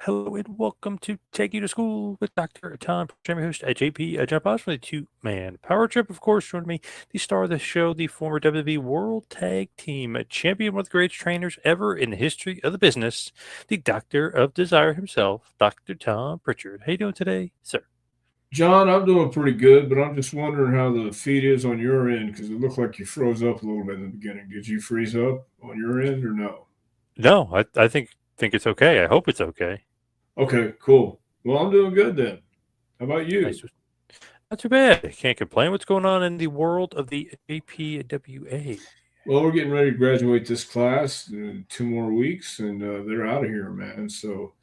Hello and welcome to Take You to School with Dr. Tom, Jeremy host at JP, John Boss with a two-man power trip. Of course, joining me, the star of the show, the former WWE World Tag Team Champion, one of the greatest trainers ever in the history of the business, the Doctor of Desire himself, Dr. Tom Prichard. How you doing today, sir? John, I'm doing pretty good, but I'm just wondering how the feed is on your end because it looked like you froze up a little bit in the beginning. Did you freeze up on your end or no? No, I think it's okay. I hope it's okay. Okay, cool. Well, I'm doing good then. How about you? Nice. Not too bad. Can't complain. What's going on in the world of the APWA? Well, we're getting ready to graduate this class in 2 more weeks, and they're out of here, man. So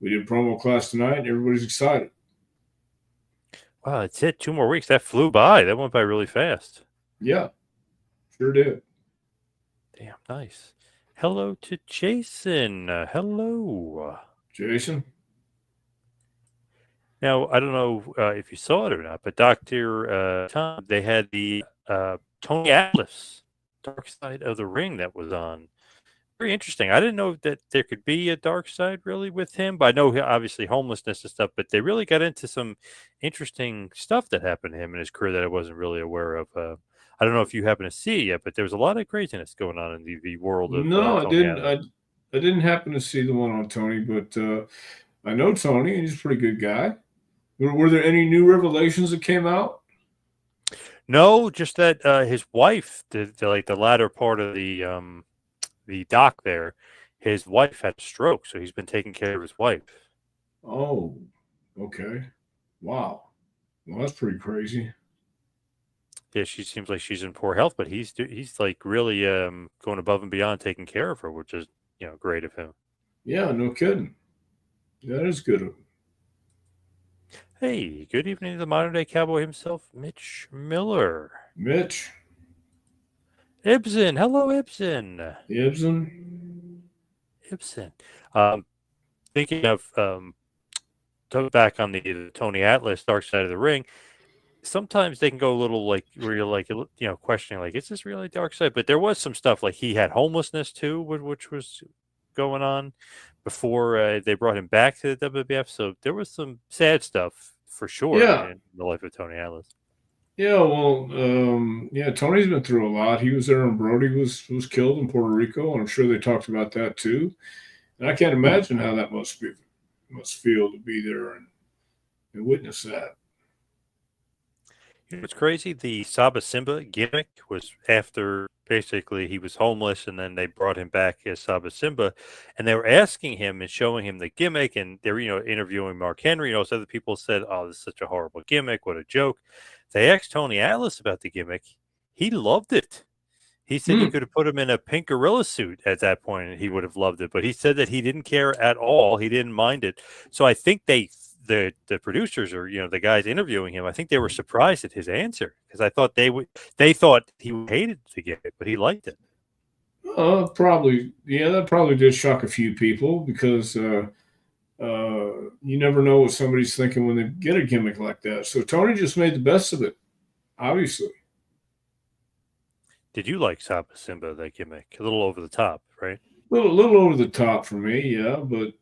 we did promo class tonight, and everybody's excited. Wow, that's it. 2 more weeks. That flew by. That went by really fast. Yeah, sure did. Damn, nice. Hello to Jason. Hello. Jason? Now, I don't know if you saw it or not, but Dr. Tom, they had the Tony Atlas Dark Side of the Ring that was on. Very interesting. I didn't know that there could be a dark side really with him, but I know obviously homelessness and stuff, but they really got into some interesting stuff that happened to him in his career that I wasn't really aware of. I don't know if you happen to see it yet, but there was a lot of craziness going on in the world of No, I Tony didn't. Atlas. I didn't happen to see the one on Tony, but I know Tony, and he's a pretty good guy. Were there any new revelations that came out? No, just that his wife, like the latter part of the doc there, his wife had a stroke, so he's been taking care of his wife. Oh, okay. Wow. Well, that's pretty crazy. Yeah, she seems like she's in poor health, but he's like really going above and beyond taking care of her, which is great of him. Yeah, no kidding. That is good of him. Hey, good evening to the modern day cowboy himself, Mitch Miller. Mitch, Ibsen, hello Ibsen. Ibsen. Ibsen. Um, Thinking of back on the Tony Atlas Dark Side of the Ring. Sometimes they can go a little like where you're like questioning like is this really dark side? But there was some stuff like he had homelessness too, which was going on before they brought him back to the WWF. So there was some sad stuff for sure Yeah. in the life of Tony Atlas. Yeah, well, yeah, Tony's been through a lot. He was there when Brody was killed in Puerto Rico, and I'm sure they talked about that too. And I can't imagine how that must feel to be there and witness that. You know, it's crazy. The Saba Simba gimmick was after basically he was homeless, and then they brought him back as Saba Simba, and they were asking him and showing him the gimmick, and they were interviewing Mark Henry. So other people said, "Oh, this is such a horrible gimmick. What a joke." They asked Tony Atlas about the gimmick. He loved it. He said you Hmm. could have put him in a pink gorilla suit at that point, and he would have loved it. But he said that he didn't care at all. He didn't mind it. So I think the producers or the guys interviewing him, I think they were surprised at his answer because I thought they thought he hated the gimmick, but he liked it. Probably, yeah, that probably did shock a few people because you never know what somebody's thinking when they get a gimmick like that. So Tony just made the best of it, obviously. Did you like Saba Simba that gimmick? A little over the top, right? Little over the top for me, yeah, but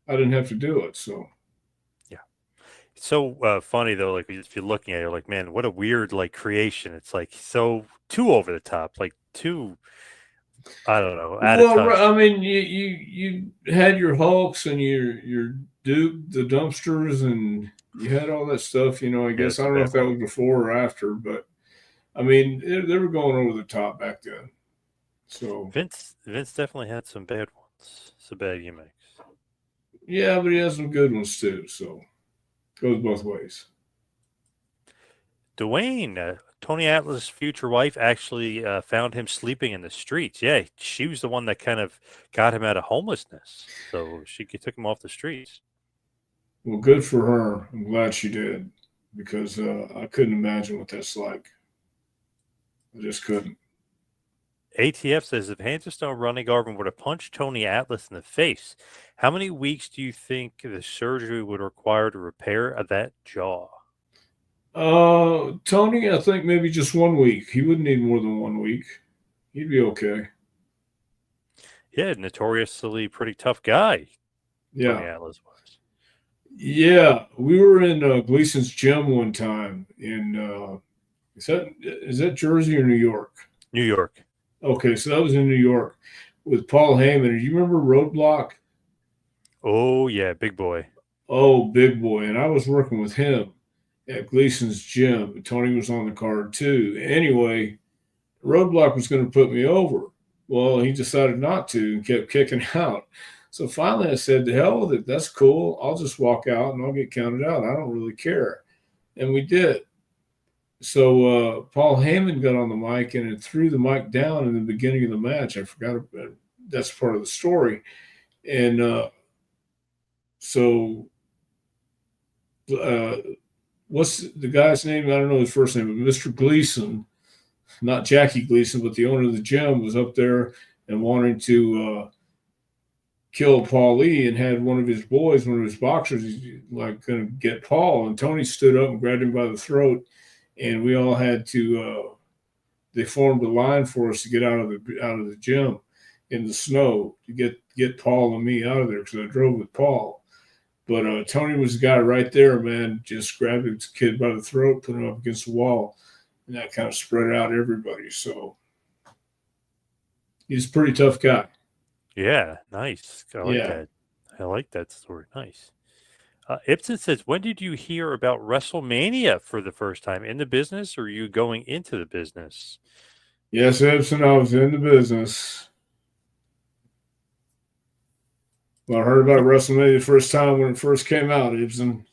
I didn't have to do it. So Yeah. It's so funny though. Like if you're looking at it, you're like, man, what a weird like creation. It's like so too over the top, like too. I don't know, out of well, touch. I mean, you had your Hulks and your Duke, the dumpsters, and you had all that stuff. I Yeah, guess it's I a don't know bad if that word. was before or after, but I mean, they were going over the top back then. So Vince definitely had some bad ones, some bad gimmicks. yeah, but he has some good ones too. So goes both ways. Dwayne, Tony Atlas' future wife, actually found him sleeping in the streets. Yeah, she was the one that kind of got him out of homelessness. So she took him off the streets. Well, good for her. I'm glad she did because I couldn't imagine what that's like. I just couldn't. ATF says if Handerstone Ronnie Garvin were to punch Tony Atlas in the face, how many weeks do you think the surgery would require to repair that jaw? Tony, I think maybe just 1 week. He wouldn't need more than 1 week. He'd be okay. Yeah, notoriously pretty tough guy. Yeah. Tony Atlas was. Yeah. We were in Gleason's gym one time in, is that Jersey or New York? New York. Okay. So that was in New York with Paul Heyman. Do you remember Roadblock? Oh yeah, big boy. Oh, big boy. And I was working with him at Gleason's gym. Tony was on the card too. Anyway, Roadblock was going to put me over. Well, he decided not to and kept kicking out. So finally I said, to hell with it. That's cool. I'll just walk out and I'll get counted out. I don't really care. And we did. So Paul Heyman got on the mic and it threw the mic down in the beginning of the match. I forgot about, that's part of the story. And so uh, what's the guy's name? I don't know his first name, but Mr. Gleason, not Jackie Gleason, but the owner of the gym, was up there and wanting to kill Paul Lee and had one of his boys, one of his boxers, like going to get Paul. And Tony stood up and grabbed him by the throat, and we all had to. They formed a line for us to get out of the gym in the snow to get Paul and me out of there because I drove with Paul. But Tony was the guy right there, man. Just grabbed his kid by the throat, put him up against the wall, and that kind of spread out everybody. So he's a pretty tough guy. Yeah, nice. I like Yeah. that. I like that story. Nice. Ibsen says, when did you hear about WrestleMania for the first time? In the business, or are you going into the business? Yes, Ibsen, I was in the business. Well, I heard about WrestleMania the first time when it first came out, Ibsen.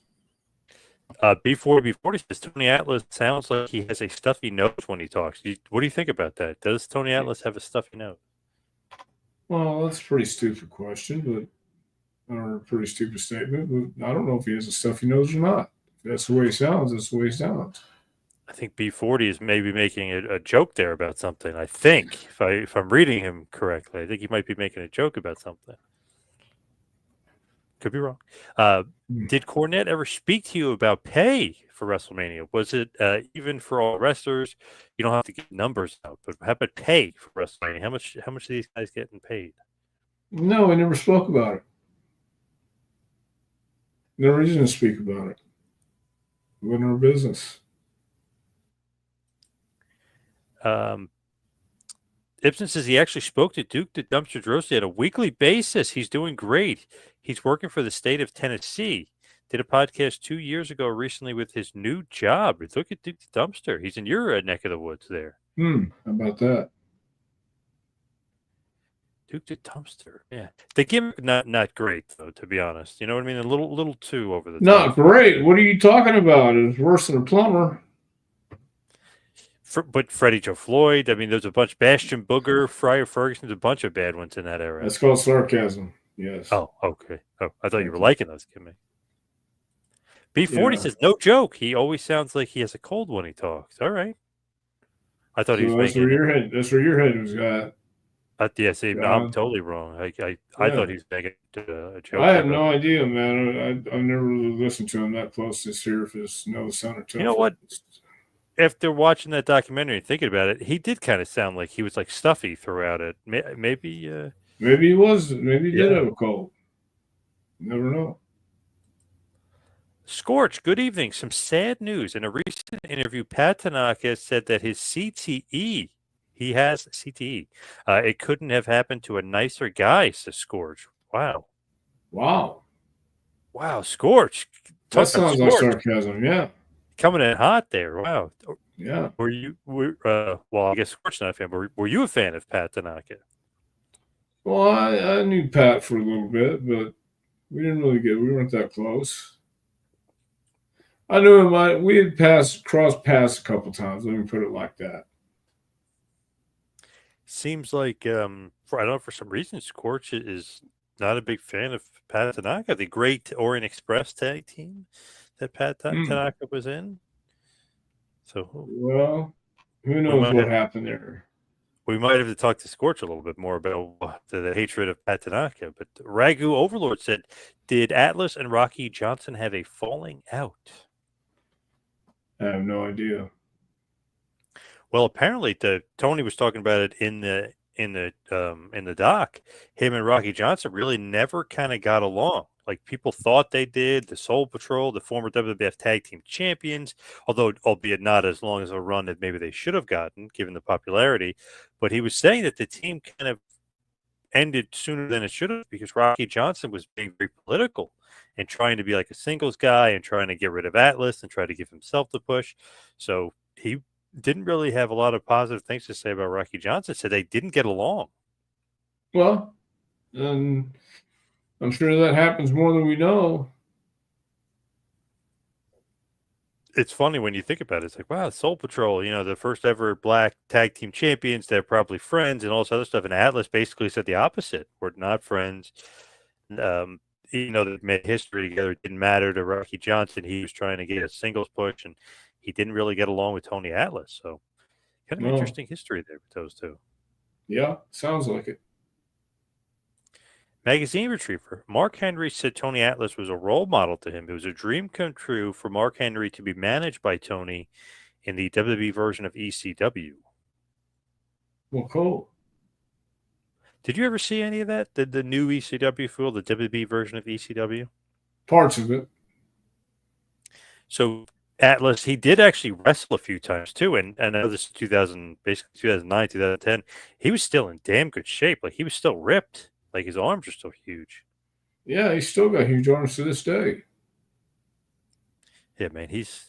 Before he says, Tony Atlas sounds like he has a stuffy nose when he talks. What do you think about that? Does Tony Atlas have a stuffy nose? Well, that's a pretty stupid question, or a pretty stupid statement, but I don't know if he has a stuffy nose or not. If that's the way he sounds, that's the way he sounds. I think B40 is maybe making a joke there about something. I think, if I'm reading him correctly, I think he might be making a joke about something. Could be wrong. Did Cornette ever speak to you about pay for WrestleMania? Was it even for all wrestlers? You don't have to get numbers out, but how about pay for WrestleMania? How much are these guys getting paid? No, we never spoke about it. No reason to speak about it. It wasn't our business. Ibsen says he actually spoke to Duke the Dumpster Drosy on a weekly basis. He's doing great. He's working for the state of Tennessee. Did a podcast 2 years ago recently with his new job. Look at Duke the Dumpster. He's in your neck of the woods there. How about that? Duke the Dumpster. Yeah. The gimmick not great though, to be honest. You know what I mean? A little too over the top. Not great. What are you talking about? It's worse than a plumber. But Freddie Joe Floyd, I mean, there's a bunch. Bastion Booger, Friar Ferguson, there's a bunch of bad ones in that era. That's called sarcasm. Yes. Oh, okay. Oh, I thought you were liking those gimmicks. B40 says, no joke. He always sounds like he has a cold when he talks. All right. I thought he was that's making that's where your head was at. Yeah, see, no, I'm totally wrong. I thought he was making a joke. I have no idea, man. I've never really listened to him that close this year. If his nose sounded tough. You know what? After watching that documentary and thinking about it, he did kind of sound like he was like stuffy throughout it. Maybe he was. Maybe he did have a cold. Never know. Scorch, good evening. Some sad news. In a recent interview, Pat Tanaka said that his CTE, he has CTE, it couldn't have happened to a nicer guy, says Scorch. Wow. Scorch. That sounds like sarcasm, yeah. Coming in hot there. Wow. Yeah. Well, I guess Scorch's not a fan, but were you a fan of Pat Tanaka? Well, I knew Pat for a little bit, but we weren't that close. I knew him. We had crossed paths a couple times. Let me put it like that. Seems like I don't know, for some reason, Scorch is not a big fan of Pat Tanaka, the great Orient Express tag team that Pat Tanaka was in. So, well, who knows what happened there? We might have to talk to Scorch a little bit more about the hatred of Pat Tanaka. But Ragu Overlord said, did Atlas and Rocky Johnson have a falling out? I have no idea. Well, apparently Tony was talking about it in the in the doc, him and Rocky Johnson really never kind of got along. Like people thought they did. The Soul Patrol, the former WWF Tag Team Champions, although albeit not as long as a run that maybe they should have gotten given the popularity. But he was saying that the team kind of ended sooner than it should have because Rocky Johnson was being very political and trying to be like a singles guy and trying to get rid of Atlas and try to give himself the push. So he didn't really have a lot of positive things to say about Rocky Johnson. Said they didn't get along. Well, and I'm sure that happens more than we know. It's funny when you think about it. It's like, wow, Soul Patrol, the first ever black tag team champions, they're probably friends and all this other stuff. And Atlas basically said the opposite. We're not friends. They made history together. It didn't matter to Rocky Johnson. He was trying to get a singles push, and he didn't really get along with Tony Atlas. So kind of No. interesting history there with those two. Yeah, sounds like it. Magazine Retriever. Mark Henry said Tony Atlas was a role model to him. It was a dream come true for Mark Henry to be managed by Tony in the WWE version of ECW. Well, cool. Did you ever see any of that? The new ECW feel, the WWE version of ECW? Parts of it. So Atlas, he did actually wrestle a few times too, and I know this is 2009, 2010. He was still in damn good shape. Like he was still ripped. Like his arms are still huge. Yeah, he's still got huge arms to this day. Yeah, man, he's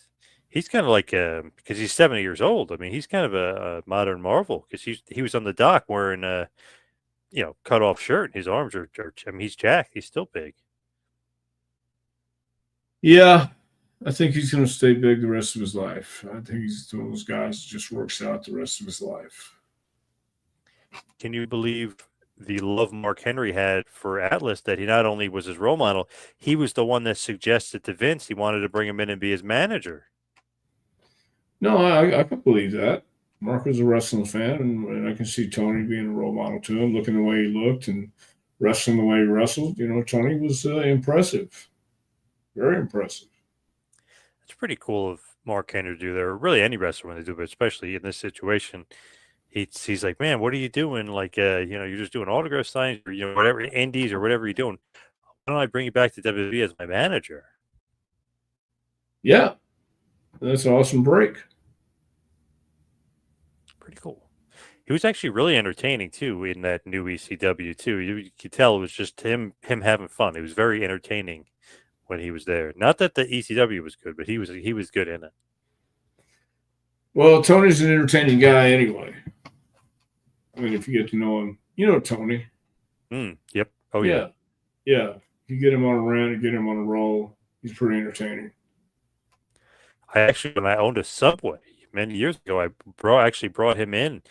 kind of like because he's 70 years old. I mean, he's kind of a modern marvel because he was on the dock wearing cut off shirt. And his arms are I mean, he's jacked. He's still big. Yeah, I think he's going to stay big the rest of his life. I think he's one of those guys that just works out the rest of his life. Can you believe the love Mark Henry had for Atlas, that he not only was his role model, he was the one that suggested to Vince he wanted to bring him in and be his manager? No, I can believe that. Mark was a wrestling fan, and I can see Tony being a role model to him, looking the way he looked and wrestling the way he wrestled. Tony was impressive. Very impressive. It's pretty cool of Mark Henry to do that, or really any wrestler when they do, but especially in this situation. He's like, man, what are you doing? Like, you're just doing autograph signs or, whatever, indies or whatever you're doing. Why don't I bring you back to WWE as my manager? Yeah, that's an awesome break. Pretty cool. He was actually really entertaining too in that new ECW too. You could tell it was just him having fun. It was very entertaining when he was there. Not that the ECW was good, but he was good in it. Well, Tony's an entertaining guy anyway. I mean, if you get to know him, you know Tony. Yep. Oh, yeah. Yeah. You get him on a rant, you get him on a roll. He's pretty entertaining. When I owned a Subway many years ago, I brought him in.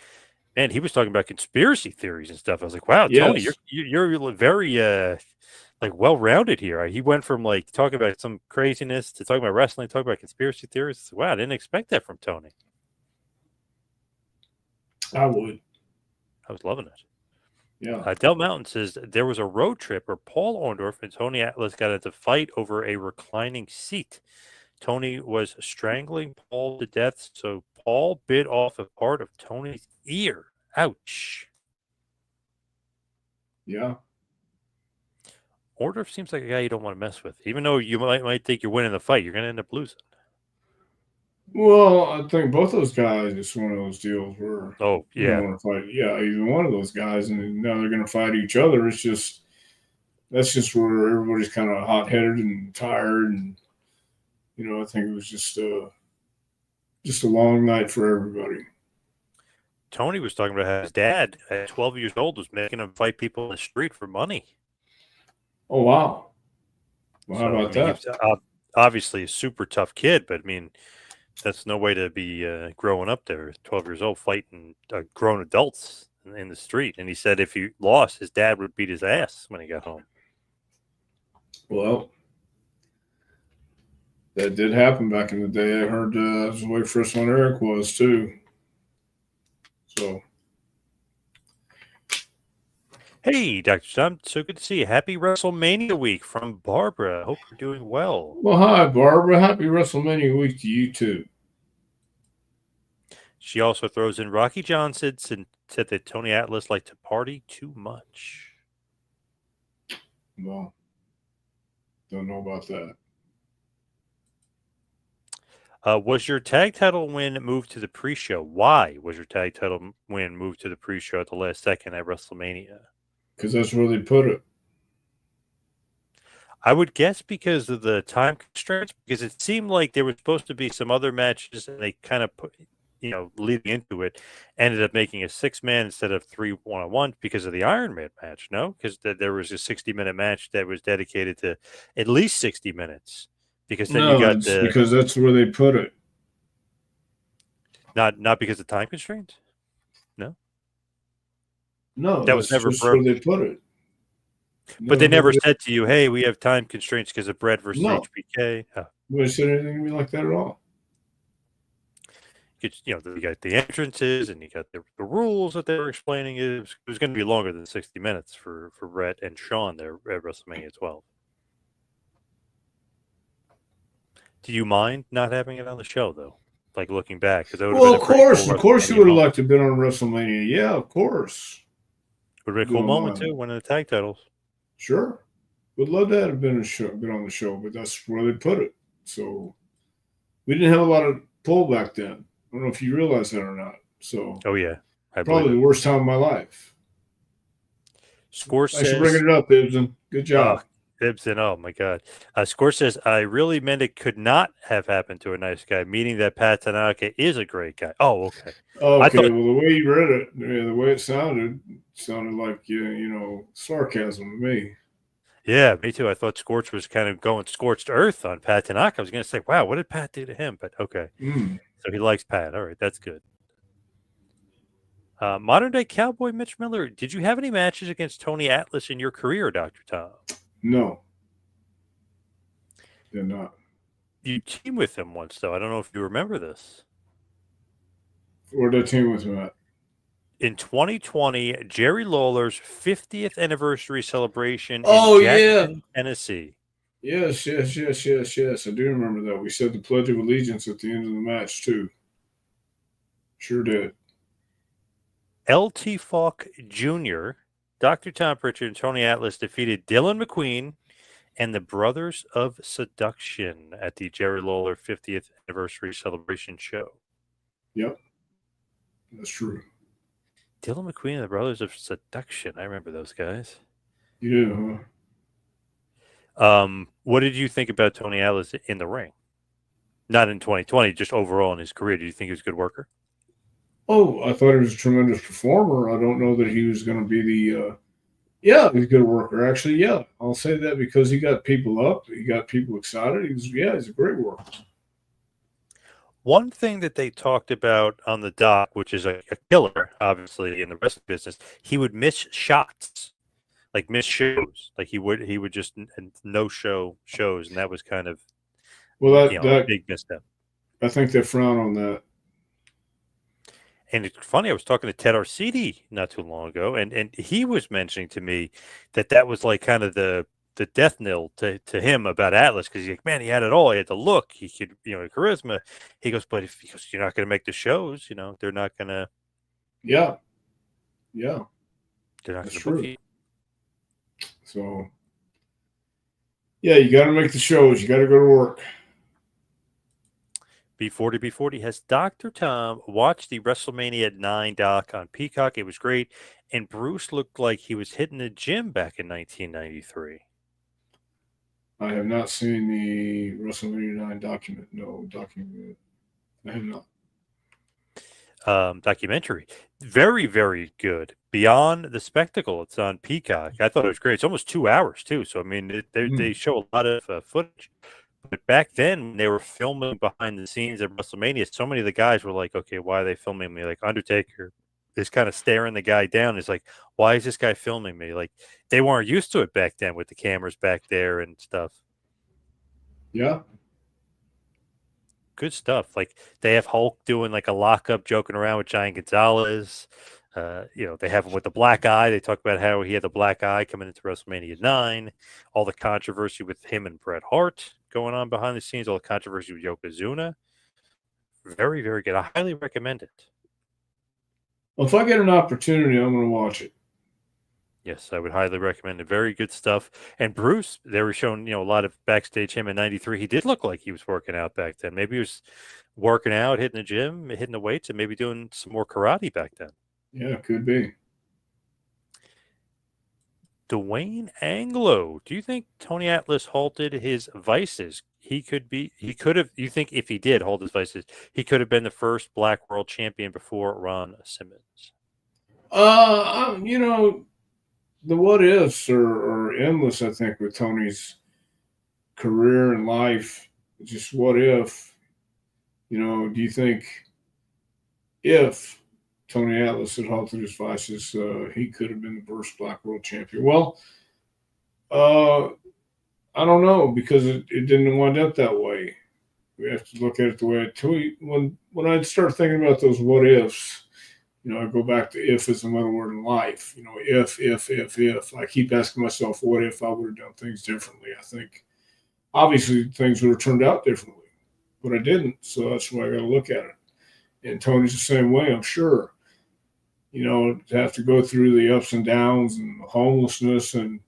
Man, he was talking about conspiracy theories and stuff. I was like, wow, Tony, you're very well-rounded here. He went from like talking about some craziness to talking about wrestling, talking about conspiracy theories. Wow, I didn't expect that from Tony. I would. I was loving it. Yeah. Del Mountain says there was a road trip where Paul Orndorff and Tony Atlas got into a fight over a reclining seat. Tony was strangling Paul to death, so Paul bit off a part of Tony's ear. Ouch. Yeah. Orndorff seems like a guy you don't want to mess with. Even though you might think you're winning the fight, you're going to end up losing. Well, I think both those guys, it's one of those deals where you don't want to fight. Yeah, either one of those guys, and now they're going to fight each other. That's just where everybody's kind of hot-headed and tired, and I think it was just a long night for everybody. Tony was talking about how his dad, at 12 years old, was making him fight people in the street for money. Oh, wow. Well, how about that? He was obviously a super tough kid, but I mean, that's no way to be growing up there. 12 years old, fighting grown adults in the street. And he said if he lost, his dad would beat his ass when he got home. Well, that did happen back in the day. I heard that's the way first one Eric was too. So. Hey, Dr. Tom, so good to see you. Happy WrestleMania week from Barbara. Hope you're doing well. Well, hi, Barbara. Happy WrestleMania week to you, too. She also throws in Rocky Johnson said that Tony Atlas liked to party too much. Well, don't know about that. Was your tag title win moved to the pre-show? Why was your tag title win moved to the pre-show at the last second at WrestleMania? Because that's where they put it. I would guess because of the time constraints, because it seemed like there was supposed to be some other matches, and they kind of put, leading into it, ended up making a 6-man instead of 3 1-on-1 because of the Iron Man match. No, because there was a 60-minute match that was dedicated to at least 60 minutes. Because then you No, got it's because that's where they put it. not because of time constraints. No, That was that's never just where broke. they put it. But they never said to you, "Hey, we have time constraints because of Brett versus No. HBK." Oh. Nobody said anything to me like that at all. You got the entrances and you got the rules that they were explaining. It was going to be longer than 60 minutes for Brett and Shawn there at WrestleMania 12. Do you mind not having it on the show, though? Like looking back, because that would have been a pretty cool Of course, you WrestleMania would have moment. liked to have been on WrestleMania. Yeah, of course. Would have been a cool moment too, winning the tag titles. Sure, would love to have been on the show, but that's where they put it. So we didn't have a lot of pull back then. I don't know if you realize that or not. So Oh yeah, probably the worst time of my life. Score Thanks says, for bringing it up, Ibsen. Good job. Ibsen, oh my God. Score says, I really meant it could not have happened to a nice guy, meaning that Pat Tanaka is a great guy. Oh, okay. Okay, well, the way you read it, the way it sounded like, sarcasm to me. Yeah, me too. I thought Scorch was kind of going scorched earth on Pat Tanaka. I was going to say, wow, what did Pat do to him? But okay. So he likes Pat. All right, that's good. Modern day cowboy Mitch Miller, did you have any matches against Tony Atlas in your career, Dr. Tom? No. Did not. You teamed with him once, though. I don't know if you remember this. Where did I team with him at? In 2020, Jerry Lawler's 50th anniversary celebration in Jackson, Tennessee. Yes. I do remember that. We said the Pledge of Allegiance at the end of the match, too. Sure did. L.T. Falk Jr., Dr. Tom Prichard, and Tony Atlas defeated Dylan McQueen and the Brothers of Seduction at the Jerry Lawler 50th anniversary celebration show. Yep. That's true. Dylan McQueen and the Brothers of Seduction. I remember those guys. Yeah. What did you think about Tony Atlas in the ring? Not in 2020, just overall in his career. Did you think he was a good worker? Oh, I thought he was a tremendous performer. I don't know that he was going to be the yeah, he's a good worker. Actually, yeah. I'll say that because he got people up. He got people excited. He's a great worker. One thing that they talked about on the dock, which is a killer, obviously, in the wrestling business, he would miss shots, like miss shows. Like he would just no show shows, and that was kind of a big misstep. I think they frown on that. And it's funny, I was talking to Ted Arcidi not too long ago, and he was mentioning to me that was like kind of the death knell to him about Atlas, because he's like, man, he had it all. He had the look, he could, charisma. He goes, but if you're not going to make the shows, they're not going to. Yeah. They're not going to book you. So, yeah, you got to make the shows. You got to go to work. B40 has Dr. Tom watched the WrestleMania 9 doc on Peacock. It was great. And Bruce looked like he was hitting the gym back in 1993. I have not seen the WrestleMania 9 document. No document. I have not. Documentary. Very, very good. Beyond the Spectacle. It's on Peacock. I thought it was great. It's almost 2 hours, too. So, I mean, they show a lot of footage. But back then, when they were filming behind the scenes at WrestleMania, so many of the guys were like, okay, why are they filming me? Like Undertaker is kind of staring the guy down. It's like, why is this guy filming me? Like, they weren't used to it back then with the cameras back there and stuff. Yeah. Good stuff. Like, they have Hulk doing like a lockup, joking around with Giant Gonzalez. They have him with the black eye. They talk about how he had the black eye coming into WrestleMania 9. All the controversy with him and Bret Hart going on behind the scenes. All the controversy with Yokozuna. Very, very good. I highly recommend it. Well, if I get an opportunity, I'm going to watch it. Yes, I would highly recommend it. Very good stuff. And Bruce, they were showing, a lot of backstage him in '93. He did look like he was working out back then. Maybe he was working out, hitting the gym, hitting the weights, and maybe doing some more karate back then. Yeah, could be. Dwayne Anglo. Do you think Tony Atlas halted his vices? He could have, you think if he did hold his vices, he could have been the first black world champion before Ron Simmons? You know, the what ifs are endless, I think, with Tony's career and life. Just what if, do you think if Tony Atlas had halted his vices, he could have been the first black world champion? Well, uh, I don't know because it didn't wind up that way. We have to look at it the way it when I start thinking about those what ifs, I go back to if is another word in life. If. I keep asking myself, what if I would have done things differently? I think obviously things would have turned out differently, but I didn't. So that's why I got to look at it. And Tony's the same way, I'm sure. To have to go through the ups and downs and the homelessness and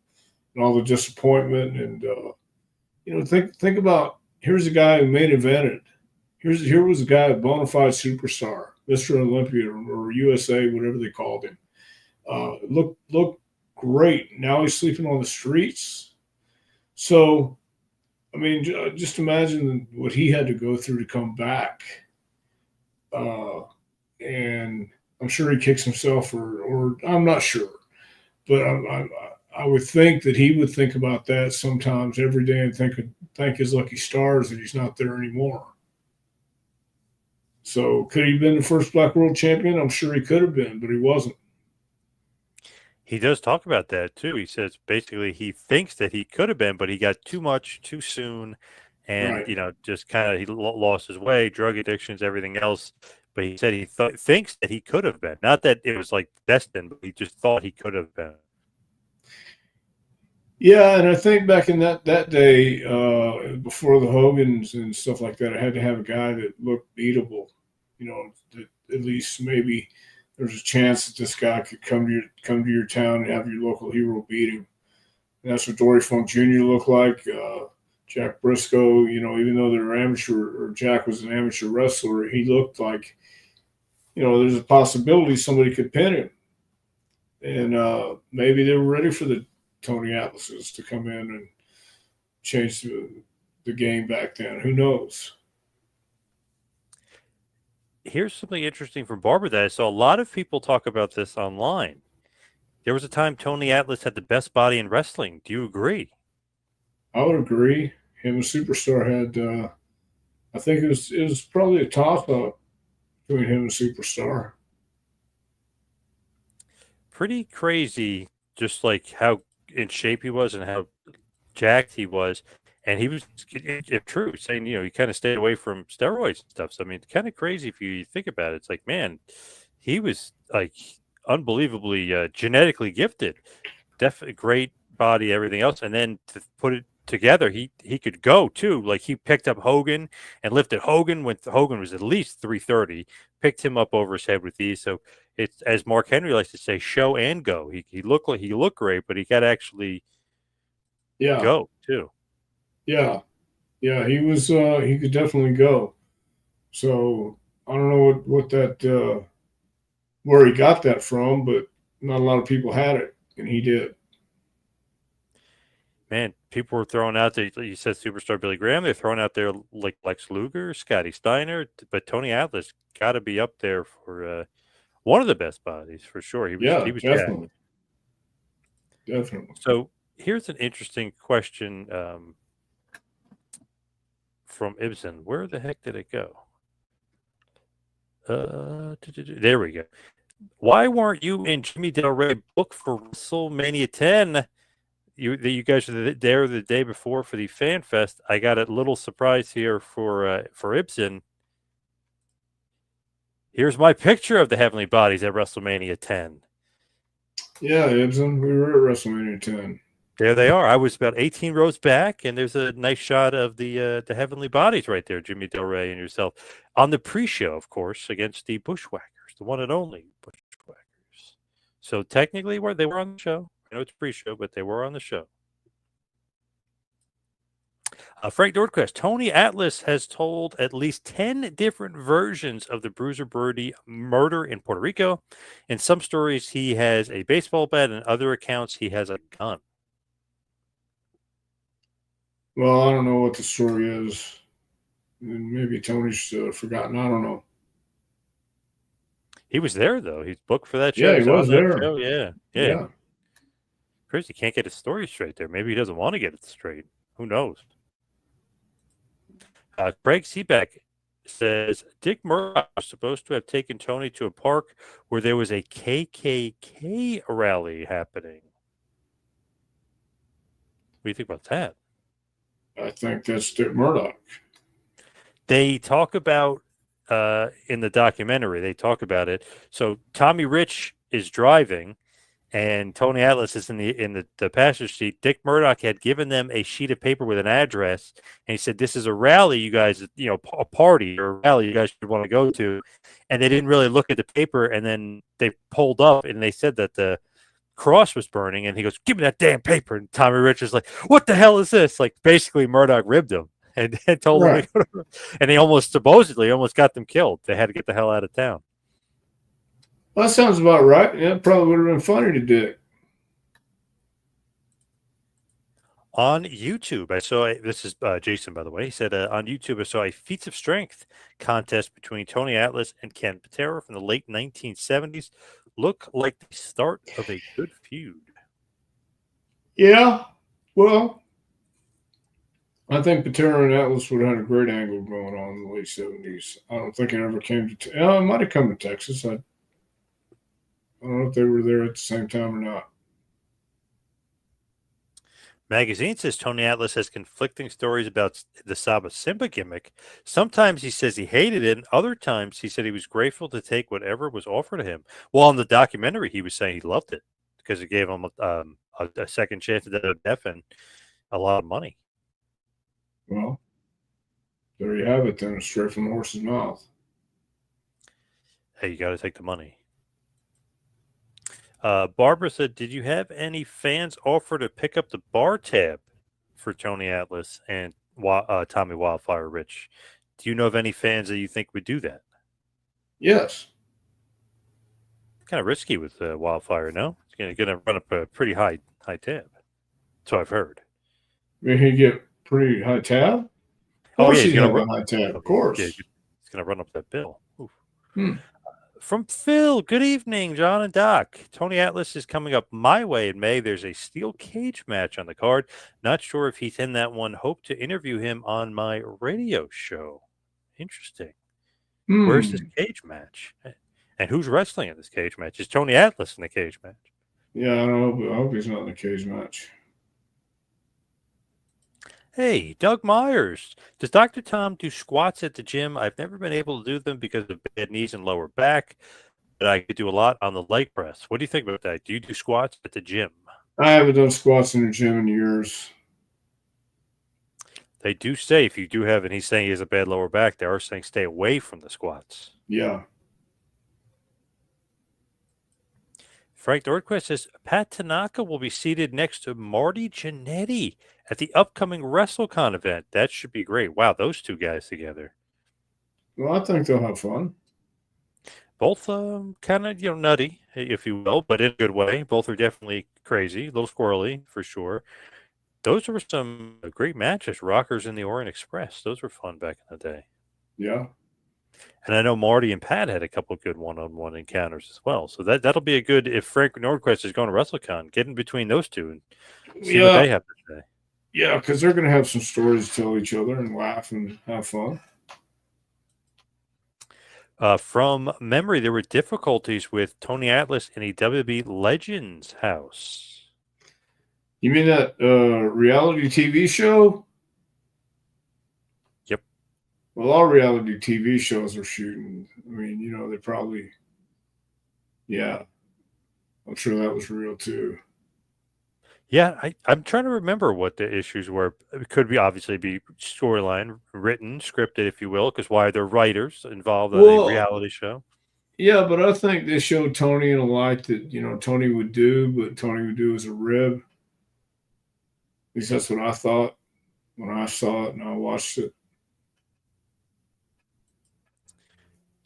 all the disappointment and think about here's a guy who main evented. Here was a guy, a bona fide superstar, Mr. Olympia or USA, whatever they called him. Looked great. Now he's sleeping on the streets. So, I mean, just imagine what he had to go through to come back. And I'm sure he kicks himself, or I'm not sure, but I would think that he would think about that sometimes every day and thank his lucky stars that he's not there anymore. So could he have been the first black world champion? I'm sure he could have been, but he wasn't. He does talk about that too. He says basically he thinks that he could have been, but he got too much too soon, and Right. just kind of he lost his way, drug addictions, everything else. But he said he thinks that he could have been, not that it was like destined, but he just thought he could have been. Yeah, and I think back in that day, before the Hogans and stuff like that, I had to have a guy that looked beatable. That at least maybe there's a chance that this guy could come to your town and have your local hero beat him. And that's what Dory Funk Jr. looked like. Jack Briscoe, even though they're amateur or Jack was an amateur wrestler, he looked like, there's a possibility somebody could pin him. And maybe they were ready for the Tony Atlases to come in and change the game back then. Who knows? Here's something interesting from Barbara that I saw. A lot of people talk about this online. There was a time Tony Atlas had the best body in wrestling. Do you agree? I would agree. Him and Superstar had, I think it was probably a toss up between him and Superstar. Pretty crazy, just like how in shape he was and how jacked he was. And he was, if true, saying, he kind of stayed away from steroids and stuff. So, I mean, it's kind of crazy if you think about it. It's like, man, he was like unbelievably genetically gifted. Definitely great body, everything else. And then to put it together, he could go too. Like he picked up Hogan and lifted Hogan when Hogan was at least 330, picked him up over his head with ease. So it's, as Mark Henry likes to say, show and go. He looked like he looked great, but he got to actually Yeah, go too. yeah, yeah. He could definitely go. So I don't know what that where he got that from, but not a lot of people had it, and he did. Man, people were throwing out there. You said superstar Billy Graham. They're throwing out there like Lex Luger, Scotty Steiner, but Tony Atlas got to be up there for one of the best bodies for sure. He Yeah, was jacked. definitely, definitely. So here's an interesting question from Ibsen. Where the heck did it go? There we go. Why weren't you and Jimmy Del Rey booked for WrestleMania 10? You guys were there the day before for the Fan Fest. I got a little surprise here for Ibsen. Here's my picture of the Heavenly Bodies at WrestleMania 10. Yeah, Ibsen, we were at WrestleMania 10. There they are. I was about 18 rows back, and there's a nice shot of the Heavenly Bodies right there, Jimmy Del Rey and yourself, on the pre-show, of course, against the Bushwhackers, the one and only Bushwhackers. So technically, they were on the show. I know it's pre-show, but they were on the show. Frank Nordquist, Tony Atlas has told at least 10 different versions of the Bruiser Brody murder in Puerto Rico. In some stories, he has a baseball bat. In other accounts, he has a gun. Well, I don't know what the story is. Maybe Tony's forgotten. I don't know. He was there, though. He's booked for that show. Yeah, he He's was on that there. show. Yeah. Yeah. Crazy. Can't get his story straight there. Maybe he doesn't want to get it straight. Who knows? Craig Seaback says Dick Murdoch was supposed to have taken Tony to a park where there was a KKK rally happening. What do you think about that? I think that's Dick Murdoch. They talk about in the documentary. They talk about it. So Tommy Rich is driving, and Tony Atlas is in the passenger seat. Dick Murdoch had given them a sheet of paper with an address, and he said, "This is a rally, you guys. A party or a rally you guys should want to go to." And they didn't really look at the paper, and then they pulled up, and they said that the cross was burning, and he goes, "Give me that damn paper." And Tommy Rich is like, "What the hell is this?" Like basically Murdoch ribbed him and told him to go to, and they supposedly got them killed. They had to get the hell out of town. Well, that sounds about right. Yeah, it probably would have been funny to Dick. On YouTube, I saw this is Jason, by the way. He said on YouTube, I saw a feats of strength contest between Tony Atlas and Ken Patera from the late 1970s. Look like the start of a good feud. Yeah, well, I think Patera and Atlas would have had a great angle going on in the late 70s. I don't think it ever came to. It might have come to Texas. I don't know if they were there at the same time or not. Magazine says Tony Atlas has conflicting stories about the Saba Simba gimmick. Sometimes he says he hated it, and other times he said he was grateful to take whatever was offered to him. Well, in the documentary, he was saying he loved it because it gave him a second chance at WWF and a lot of money. Well, there you have it then, straight from the horse's mouth. Hey, you got to take the money. Barbara said, did you have any fans offer to pick up the bar tab for Tony Atlas and Tommy Wildfire Rich? Do you know of any fans that you think would do that? Yes. Kind of risky with Wildfire, no? It's going to run up a pretty high tab. So I've heard. He get pretty high tab? Of course he's going to run a high tab, of course. Yeah, it's going to run up that bill. From Phil, good evening, John and Doc. Tony Atlas is coming up my way in May. There's a steel cage match on the card. Not sure if he's in that one. Hope to interview him on my radio show. Interesting. Where's this cage match? And who's wrestling in this cage match? Is Tony Atlas in the cage match? Yeah, I don't know. I hope he's not in the cage match. Hey, Doug Myers. Does Dr. Tom do squats at the gym? I've never been able to do them because of bad knees and lower back, but I could do a lot on the leg press. What do you think about that? Do you do squats at the gym? I haven't done squats in the gym in years. They do say if you do have, and he's saying he has a bad lower back, they are saying stay away from the squats. Yeah. Frank Nordquist says Pat Tanaka will be seated next to Marty Jannetty at the upcoming WrestleCon event. That should be great. Wow, those two guys together. Well, I think they'll have fun. Both kind of, nutty, if you will, but in a good way. Both are definitely crazy, a little squirrely for sure. Those were some great matches. Rockers in the Orient Express. Those were fun back in the day. Yeah. And I know Marty and Pat had a couple of good one-on-one encounters as well. So that'll be a good, if Frank Nordquist is going to WrestleCon, get in between those two and see what they have to say. Yeah, because they're going to have some stories to tell each other and laugh and have fun. From memory, there were difficulties with Tony Atlas in a WWE Legends house. You mean that reality TV show? Yep. Well, all reality TV shows are shooting. I mean, they probably, yeah. I'm sure that was real too. Yeah, I'm trying to remember what the issues were. It could obviously be storyline, written, scripted, if you will, because why are there writers involved in a reality show? Yeah, but I think they showed Tony in a light that Tony would do, but Tony would do as a rib. At least that's what I thought when I saw it and I watched it.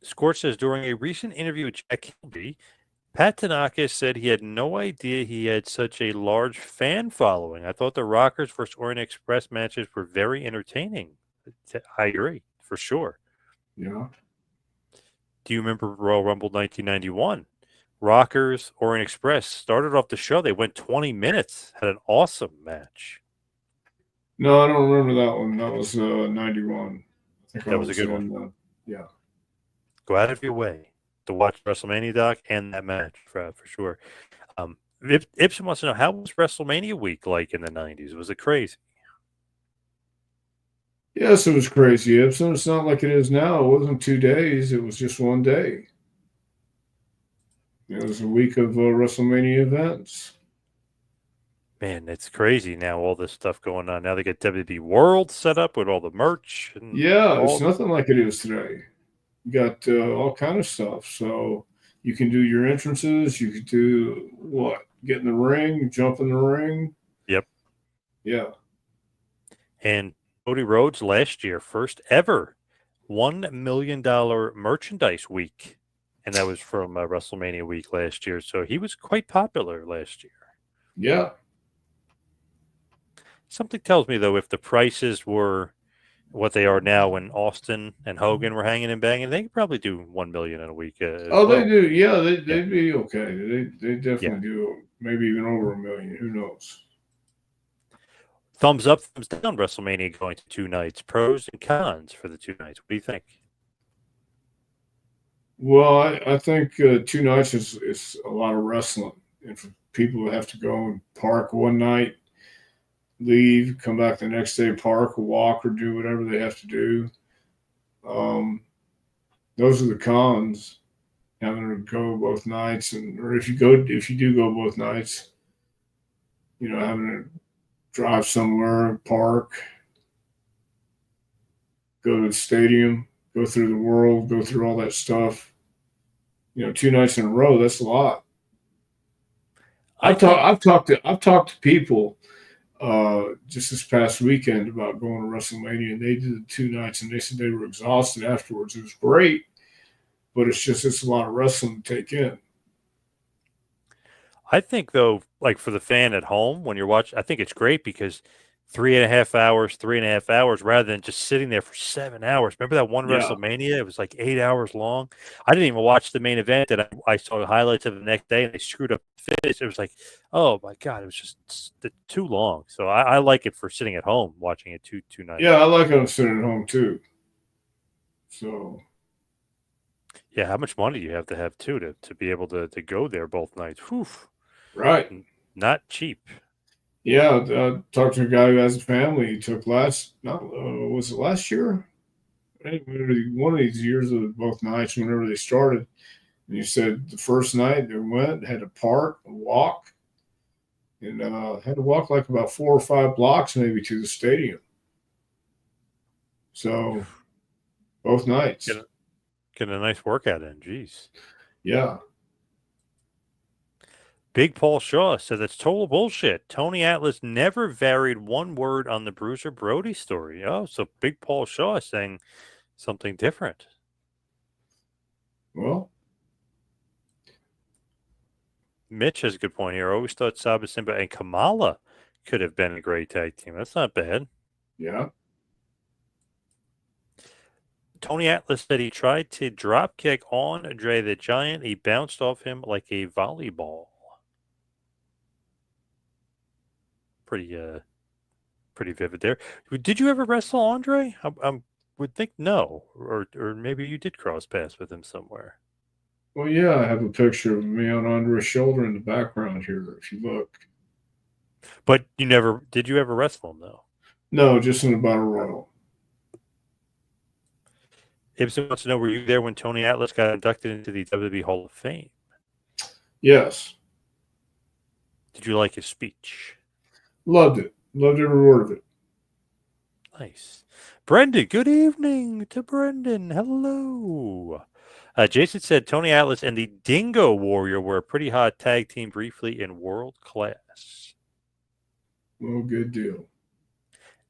Scorch says during a recent interview with Jack Kilby, Pat Tanaka said he had no idea he had such a large fan following. I thought the Rockers versus Orient Express matches were very entertaining. I agree, for sure. Yeah. Do you remember Royal Rumble 1991? Rockers, Orient Express started off the show. They went 20 minutes, had an awesome match. No, I don't remember that one. That was 91. I think I That was a was good one. yeah. Go out of your way to watch WrestleMania, Doc, and that match for sure. Ibsen wants to know, how was WrestleMania week like in the 90s? Was it crazy? Yes, it was crazy, Ibsen. It's not like it is now. It wasn't 2 days. It was just one day. It was a week of WrestleMania events. Man, it's crazy now, all this stuff going on. Now they get WWE World set up with all the merch. And Yeah, it's nothing like it is today. You got all kind of stuff. So you can do your entrances. You could do what? Get in the ring, jump in the ring. Yep. Yeah. And Cody Rhodes last year, first ever $1 million merchandise week. And that was from WrestleMania week last year. So he was quite popular last year. Yeah. Something tells me, though, if the prices were what they are now when Austin and Hogan were hanging and banging, they could probably do 1 million in a week. They do. Yeah, they'd be okay. They definitely do. Maybe even over 1 million. Who knows? Thumbs up, thumbs down, WrestleMania going to 2 nights. Pros and cons for the 2 nights. What do you think? Well, I think 2 nights is a lot of wrestling. And for people who have to go and park one night, leave, come back the next day, park, or walk, or do whatever they have to do. Those are the cons. Having to go both nights, or if you do go both nights, having to drive somewhere, park, go to the stadium, go through the world, go through all that stuff. 2 nights in a row, that's a lot. I've talked to people just this past weekend about going to WrestleMania, and they did the 2 nights, and they said they were exhausted afterwards. It was great, but it's a lot of wrestling to take in. I think, though, like for the fan at home, when you're watching, I think it's great because 3.5 hours rather than just sitting there for 7 hours. Remember that one WrestleMania? It was like 8 hours long. I didn't even watch the main event, and I saw the highlights of the next day, and they screwed up the finish. It was like, oh my God, it was just too long. So I like it for sitting at home watching it two nights. Yeah, I like it sitting at home too. So. Yeah, how much money do you have too to be able to go there both nights? Whew. Right. Not cheap. Yeah, I talked to a guy who has a family. He took was it last year? One of these years of both nights, whenever they started. And he said the first night they went, had to park, walk, and had to walk like about 4 or 5 blocks maybe to the stadium. So both nights. Get a nice workout in. Jeez. Yeah. Big Paul Shaw said that's total bullshit. Tony Atlas never varied one word on the Bruiser Brody story. Oh, so Big Paul Shaw is saying something different. Well, Mitch has a good point here. I always thought Saba Simba and Kamala could have been a great tag team. That's not bad. Yeah. Tony Atlas said he tried to drop kick on Andre the Giant. He bounced off him like a volleyball. Pretty vivid there. Did you ever wrestle Andre? I would think no, or maybe you did cross paths with him somewhere. Well, yeah, I have a picture of me on Andre's shoulder in the background here. If you look. But did you ever wrestle him though? No, just in a battle royal. Ibsen wants to know, were you there when Tony Atlas got inducted into the WWE Hall of Fame? Yes. Did you like his speech? Loved it. Loved every word of it. Nice. Brendan, good evening to Brendan. Hello. Jason said Tony Atlas and the Dingo Warrior were a pretty hot tag team briefly in World Class. Well, good deal.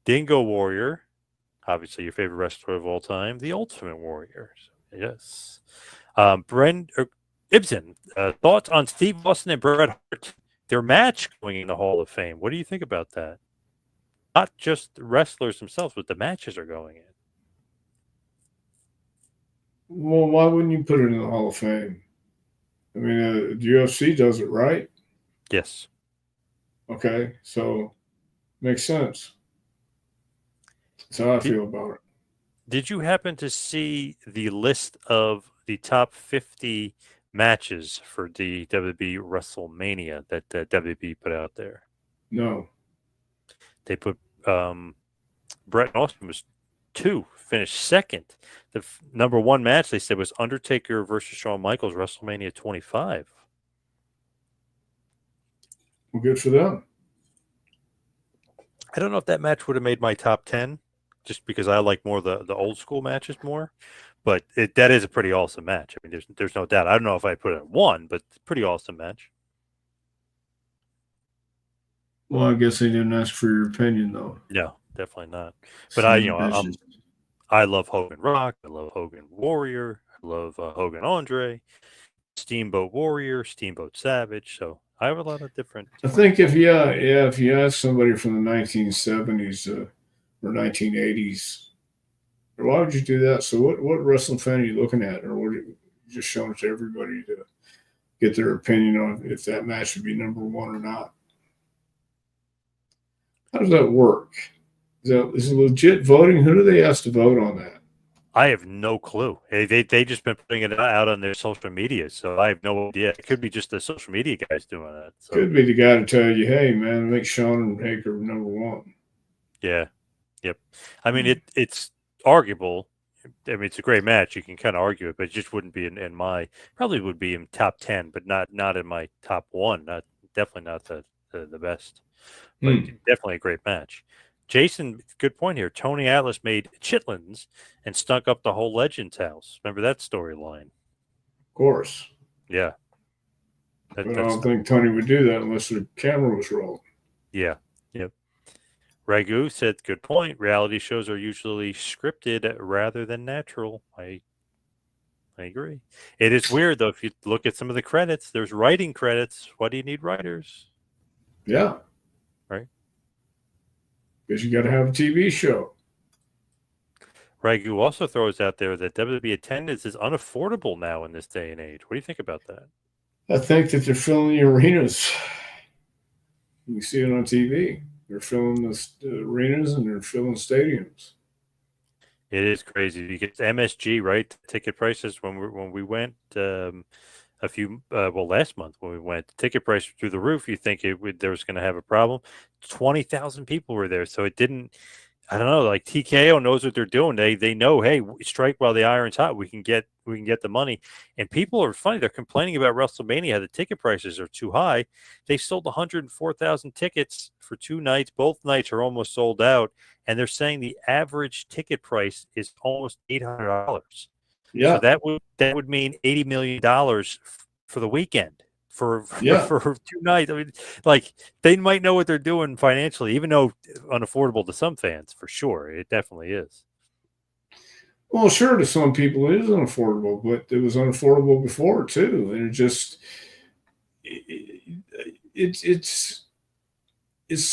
Dingo Warrior, obviously your favorite wrestler of all time, the Ultimate Warrior. So, yes. Ibsen, thoughts on Steve Austin and Bret Hart, their match going in the Hall of Fame? What do you think about that? Not just the wrestlers themselves, but the matches are going in. Well, why wouldn't you put it in the Hall of Fame? I mean, the UFC does it, right? Yes. Okay, so makes sense. That's how I feel about it. Did you happen to see the list of the top 50 matches for the WWE WrestleMania that WWE put out there? No. They put Bret and Austin was 2, finished second. The number 1 match they said was Undertaker versus Shawn Michaels, WrestleMania 25. Well, good for them. I don't know if that match would have made my top 10, just because I like more the old school matches more. But that is a pretty awesome match. I mean, there's no doubt. I don't know if I put it at 1, but it's a pretty awesome match. Well, I guess they didn't ask for your opinion, though. No, definitely not. But I love Hogan Rock. I love Hogan Warrior. I love Hogan Andre, Steamboat Warrior, Steamboat Savage. So I have a lot of different. I think if you ask somebody from the 1970s or 1980s, why would you do that? So what wrestling fan are you looking at, or what are you just showing it to everybody to get their opinion on if that match should be number 1 or not? How does that work? Is it legit voting? Who do they ask to vote on that? I have no clue. They just been putting it out on their social media, so I have no idea. It could be just the social media guys doing that. So. Could be the guy to tell you, hey man, make Shawn and Hager number 1. Yeah, yep. I mean, it's arguable. I mean, it's a great match. You can kind of argue it, but it just wouldn't be in my. Probably would be in top 10, but not in my top 1. Definitely not the best, but definitely a great match. Jason, good point here. Tony Atlas made chitlins and stunk up the whole Legends house. Remember that storyline? Of course. Yeah. But I don't think Tony would do that unless the camera was rolling. Yeah. Yep. Ragu said, good point. Reality shows are usually scripted rather than natural. I agree. It is weird, though. If you look at some of the credits, there's writing credits. Why do you need writers? Yeah. Right. Because you got to have a TV show. Ragu also throws out there that WWE attendance is unaffordable now in this day and age. What do you think about that? I think that they're filling the arenas. You see it on TV. They're filling the arenas and they're filling stadiums. It is crazy because MSG, right? Ticket prices when we went last month when we went, ticket price through the roof. You think there was going to have a problem. 20,000 people were there, so it didn't. I don't know. Like TKO knows what they're doing. They know. Hey, strike while the iron's hot. We can get the money. And people are funny. They're complaining about WrestleMania. The ticket prices are too high. They sold 104,000 tickets for 2 nights. Both nights are almost sold out. And they're saying the average ticket price is almost $800. Yeah. So that would mean $80 million for the weekend for 2 nights. I mean, like they might know what they're doing financially, even though unaffordable to some fans, for sure. It definitely is. Well, sure, to some people it is unaffordable, but it was unaffordable before too, and it's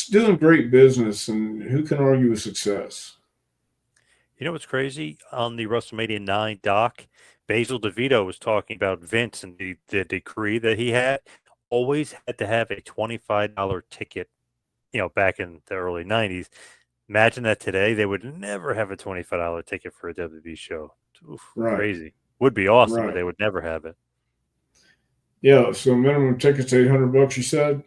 doing great business, and who can argue with success? You know what's crazy? On the WrestleMania 9 doc, Basil DeVito was talking about Vince and the decree that he had always had to have a $25 ticket, back in the early 90s. Imagine that today. They would never have a $25 ticket for a WWE show. Oof, Right. Crazy. Would be awesome, Right. but they would never have it. Yeah, so minimum ticket's $800, you said?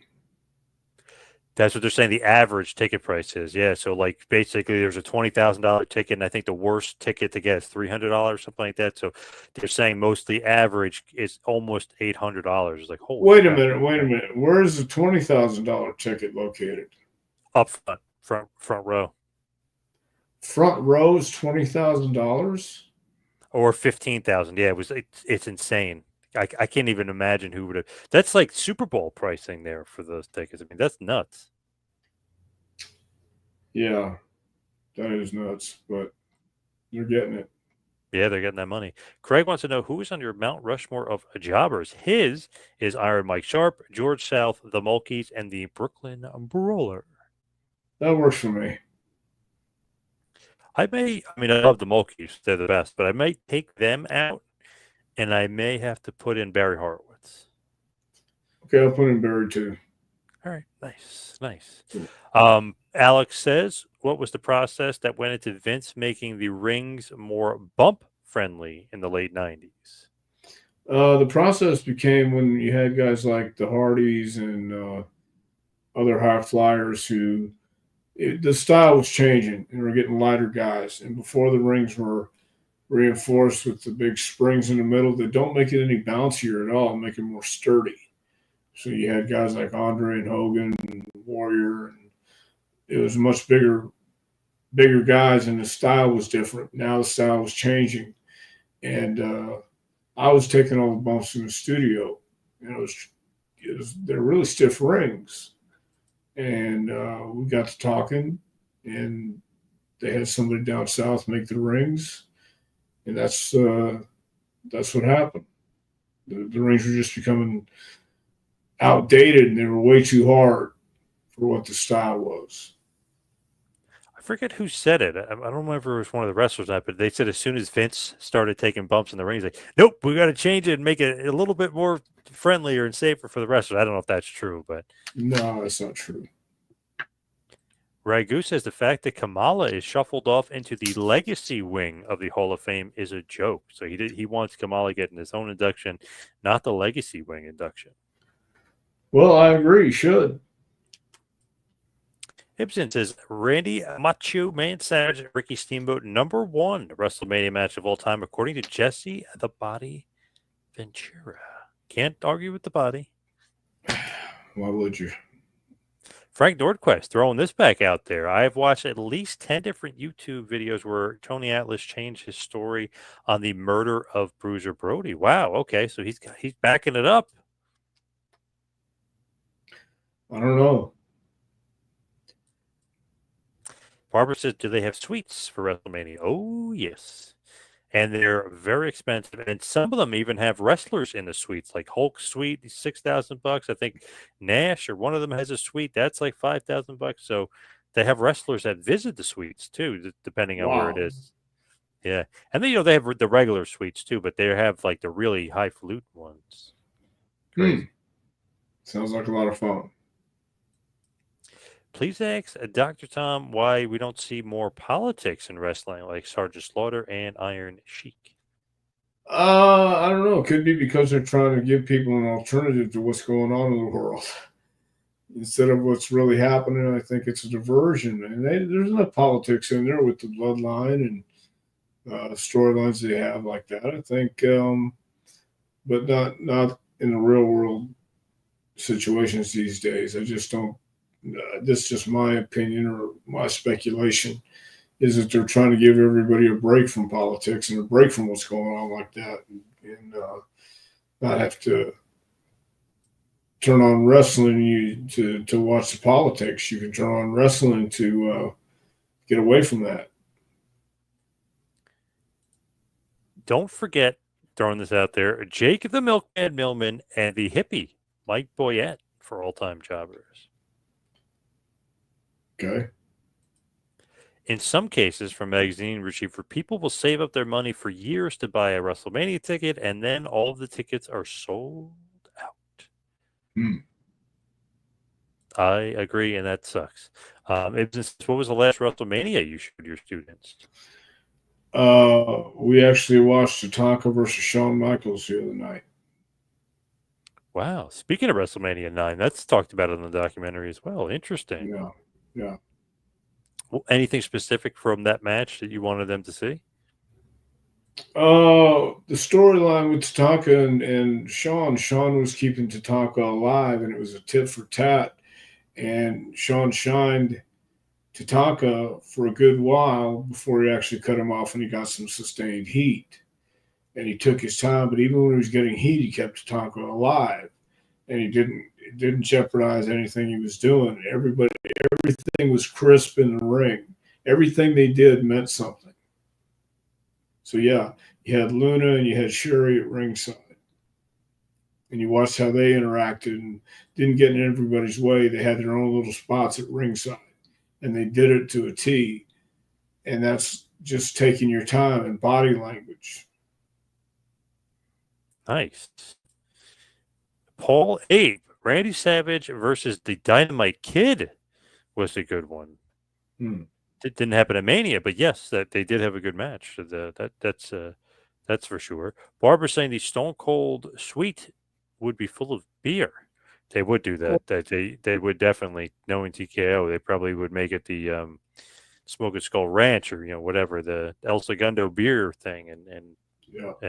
That's what they're saying the average ticket price is. Yeah, so like basically there's a $20,000 ticket, and I think the worst ticket to get is $300, something like that. So they're saying most average is almost $800. Like, holy Wait a crap. minute. Where is the $20,000 ticket located? Up front row. Front row is $20,000? or 15,000. Yeah, it's insane. I can't even imagine who would have. That's like Super Bowl pricing there for those tickets. I mean, that's nuts. Yeah, that is nuts, but they're getting it. Yeah, they're getting that money. Craig wants to know who is on your Mount Rushmore of jobbers. His is Iron Mike Sharp, George South, the Mulkeys, and the Brooklyn Brawler. That works for me. I mean, I love the Mulkeys. They're the best, but I might take them out, and I may have to put in Barry Horowitz. Okay, I'll put in Barry too. All right, nice, nice. Cool. Alex says, what was the process that went into Vince making the rings more bump friendly in the late 90s? The process became when you had guys like the Hardys and other high flyers who the style was changing and we're getting lighter guys. And before the rings were reinforced with the big springs in the middle that don't make it any bouncier at all, make it more sturdy. So you had guys like Andre and Hogan and Warrior, and it was much bigger guys, and the style was different. Now the style was changing, and I was taking all the bumps in the studio, and they're really stiff rings, and we got to talking, and they had somebody down south make the rings, and that's what happened. The rings were just becoming outdated, and they were way too hard for what the style was. I forget who said it. I don't remember if it was one of the wrestlers, but they said as soon as Vince started taking bumps in the ring, he's like, nope, we got to change it and make it a little bit more friendlier and safer for the wrestlers. I don't know if that's true, but. No, that's not true. Ragu says the fact that Kamala is shuffled off into the legacy wing of the Hall of Fame is a joke. So he wants Kamala getting his own induction, not the legacy wing induction. Well, I agree. Should. Ibsen says Randy Macho Man Savage and Ricky Steamboat #1 WrestleMania match of all time, according to Jesse the Body Ventura. Can't argue with the body. Why would you? Frank Nordquist throwing this back out there. I have watched at least 10 different YouTube videos where Tony Atlas changed his story on the murder of Bruiser Brody. Wow. Okay, so he's backing it up. I don't know. Barbara says, do they have suites for WrestleMania? Oh, yes. And they're very expensive. And some of them even have wrestlers in the suites, like Hulk suite, $6,000. I think Nash or one of them has a suite. That's like $5,000. So they have wrestlers that visit the suites too, depending on where it is. Yeah. And then, they have the regular suites too, but they have like the really highfalutin ones. Crazy. Sounds like a lot of fun. Please ask Dr. Tom why we don't see more politics in wrestling like Sergeant Slaughter and Iron Sheik. I don't know. It could be because they're trying to give people an alternative to what's going on in the world instead of what's really happening. I think it's a diversion, and there's enough politics in there with the bloodline and storylines they have like that. I think, but not in the real world situations these days. I just don't. This is just my opinion or my speculation, is that they're trying to give everybody a break from politics and a break from what's going on like that, and not have to turn on wrestling to watch the politics. You can turn on wrestling to get away from that. Don't forget, throwing this out there, Jake the Milkman Millman and the hippie Mike Boyette for all-time jobbers. Okay. In some cases, from magazine receiver, people will save up their money for years to buy a WrestleMania ticket, and then all of the tickets are sold out. I agree, and that sucks. What was the last WrestleMania you showed your students? We actually watched Tatanka versus Shawn Michaels the other night. Wow. Speaking of WrestleMania 9, that's talked about in the documentary as well. Interesting. Yeah. Well, anything specific from that match that you wanted them to see? The storyline with Tatanka and Shawn was keeping Tatanka alive, and it was a tit for tat. And Shawn shined Tatanka for a good while before he actually cut him off and he got some sustained heat. and he took his time. But even when he was getting heat, he kept Tatanka alive, and he didn't jeopardize anything he was doing. Everything was crisp in the ring. Everything they did meant something. So yeah, you had Luna and you had Sherry at ringside, and you watched how they interacted and didn't get in everybody's way. They had their own little spots at ringside, and they did it to a T. And that's just taking your time and body language. Nice. Paul Abe, Randy Savage versus the Dynamite Kid was a good one. It didn't happen at Mania, but yes, that they did have a good match. That's for sure. Barbara saying the Stone Cold Suite would be full of beer. They would do that. They would definitely, knowing TKO, they probably would make it the Smoking Skull Ranch or whatever, the El Segundo beer thing, and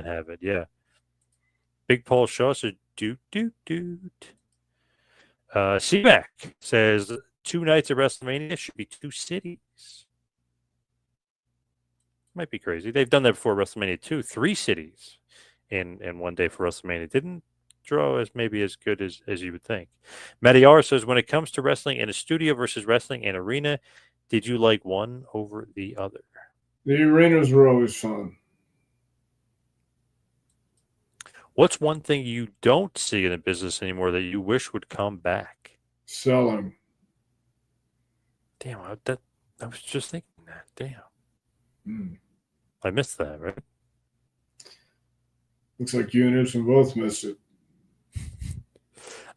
have it. Yeah. Big Paul Shaw says doot doot doot. C-Mac says 2 nights of WrestleMania should be 2 cities. Might be crazy. They've done that before WrestleMania 2, 3 cities in one day for WrestleMania. Didn't draw maybe as good as you would think. Matty R says, when it comes to wrestling in a studio versus wrestling in arena, did you like one over the other? The arenas were always fun. What's one thing you don't see in the business anymore that you wish would come back? Selling. Damn, I was just thinking that. Damn. Mm. I missed that, right? Looks like you and Ibsen both missed it.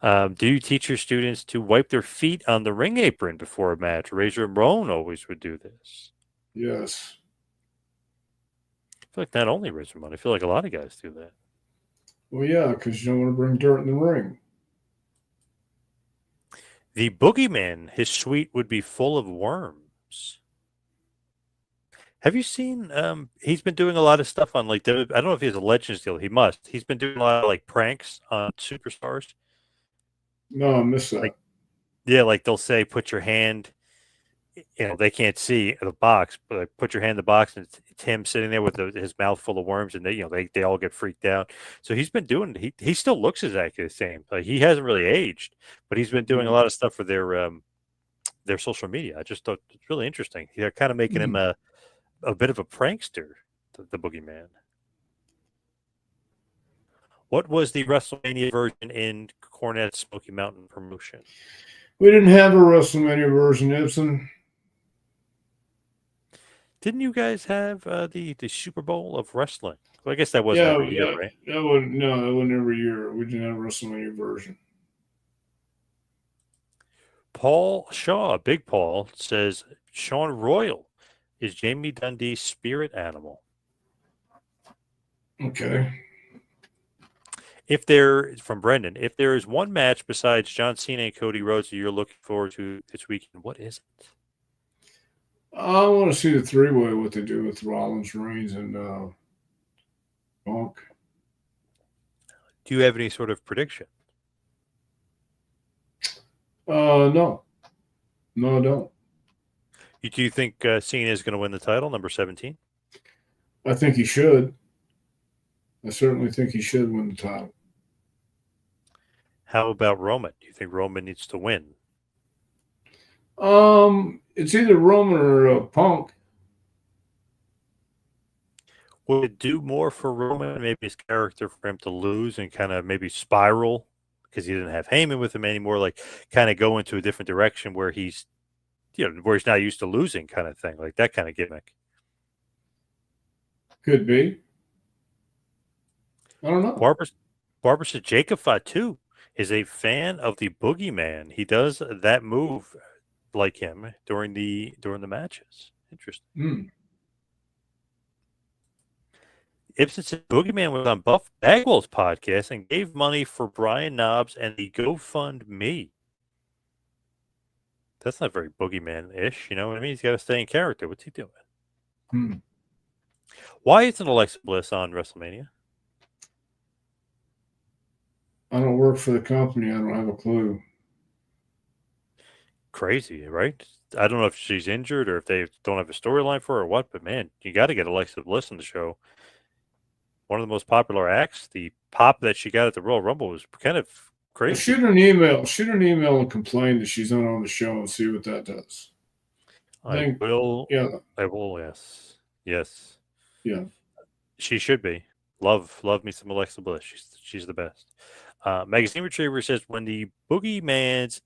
Do you teach your students to wipe their feet on the ring apron before a match? Razor Ramon always would do this. Yes. I feel like not only Razor Ramon, I feel like a lot of guys do that. Well, yeah, because you don't want to bring dirt in the ring. The Boogeyman, his suite would be full of worms. Have you seen? He's been doing a lot of stuff on I don't know if he has a Legends deal. He must. He's been doing a lot of pranks on superstars. No, I missed that. They'll say, put your hand. They can't see the box, but put your hand in the box, and it's him sitting there with his mouth full of worms, and they all get freaked out. So he's been doing. He still looks exactly the same. He hasn't really aged, but he's been doing a lot of stuff for their social media. I just thought it's really interesting. They're kind of making him a bit of a prankster, the Boogeyman. What was the WrestleMania version in Cornette's Smoky Mountain promotion? We didn't have a WrestleMania version, Ibsen. Didn't you guys have the Super Bowl of wrestling? Well, I guess that wasn't every year, right? That wasn't every year. We didn't have a WrestleMania version. Paul Shaw, Big Paul, says Sean Royal is Jamie Dundee's spirit animal. Okay. From Brendan, if there is one match besides John Cena and Cody Rhodes that you're looking forward to this weekend, what is it? I want to see the 3-way, what they do with Rollins, Reigns, and Punk. Do you have any sort of prediction? No. No, I don't. Do you think Cena is going to win the title, number 17? I think he should. I certainly think he should win the title. How about Roman? Do you think Roman needs to win? It's either Roman or Punk. Would it do more for Roman, maybe his character, for him to lose and kind of maybe spiral because he didn't have Heyman with him anymore, kind of go into a different direction where he's not used to losing, kind of thing, like that kind of gimmick? Could be. I don't know. Barbara said Jacob Fatu is a fan of the Boogeyman. He does that move like him during the matches. Interesting. Ibsen said Boogeyman was on Buff Bagwell's podcast and gave money for Brian Knobs and the GoFundMe. That's not very Boogeyman-ish, you know what I mean? He's got to stay in character. What's he doing? Why isn't Alexa Bliss on WrestleMania? I don't work for the company. I don't have a clue. Crazy, right? I don't know if she's injured or if they don't have a storyline for her or what, but man, you got to get Alexa Bliss on the show. one of the most popular acts. The pop that she got at the Royal Rumble was kind of Well, crazy. shoot her an email. Shoot her an email and complain that she's not on the show and see what that does. I will. Yeah, I will. Yes. Yes. yeah. She should be. Love me some Alexa Bliss. She's the best. Magazine Retriever says when the Boogeyman's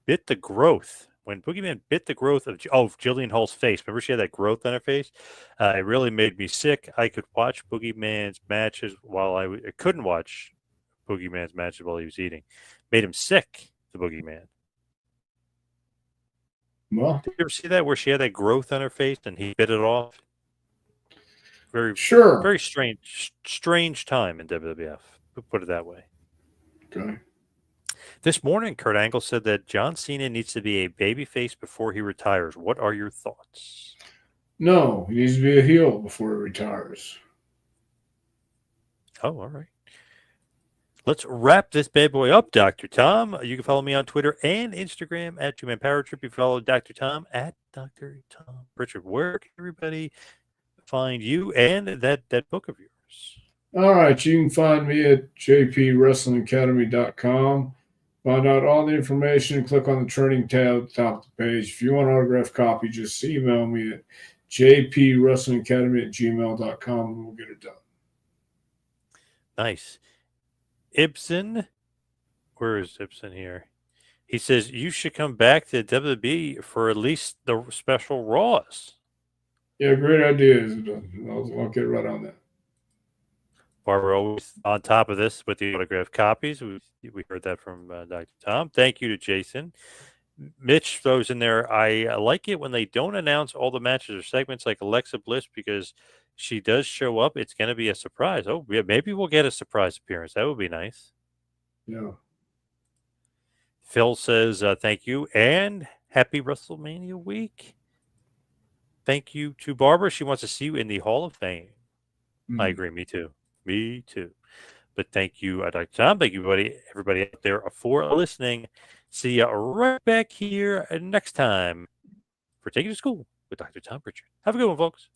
bit the growth. When Boogeyman bit the growth of Jillian Hall's face, remember she had that growth on her face? It really made me sick. I could watch Boogeyman's matches while I couldn't watch Boogeyman's matches while he was eating. Made him sick. The Boogeyman. Well, did you ever see that where she had that growth on her face and he bit it off? Very strange time in WWF. Put it that way. Okay. This morning, Kurt Angle said that John Cena needs to be a babyface before he retires. What are your thoughts? No, he needs to be a heel before he retires. Oh, all right. Let's wrap this bad boy up, Dr. Tom. You can follow me on Twitter and Instagram at Two-Man Power Trip. You follow Dr. Tom at Dr. Tom Prichard. Where can everybody find you and that book of yours? All right. You can find me at jpwrestlingacademy.com. Find out all the information. Click on the training tab at the top of the page. If you want an autographed copy, just email me at jpwrestlingacademy@gmail.com and we'll get it done. Nice. Ibsen, where is Ibsen here? He says you should come back to WWE for at least the special Raws. Yeah, great idea. I'll get right on that. Barbara always on top of this with the autographed copies. We heard that from Dr. Tom. Thank you to Jason. Mitch throws in there, I like it when they don't announce all the matches or segments like Alexa Bliss because she does show up. It's going to be a surprise. Oh, yeah, maybe we'll get a surprise appearance. That would be nice. Yeah. Phil says, thank you and happy WrestleMania week. Thank you to Barbara. She wants to see you in the Hall of Fame. I agree. Me too. Me too. But thank you, Dr. Tom. Thank you, everybody out there for listening. See you right back here next time for Taking to School with Dr. Tom Prichard. Have a good one, folks.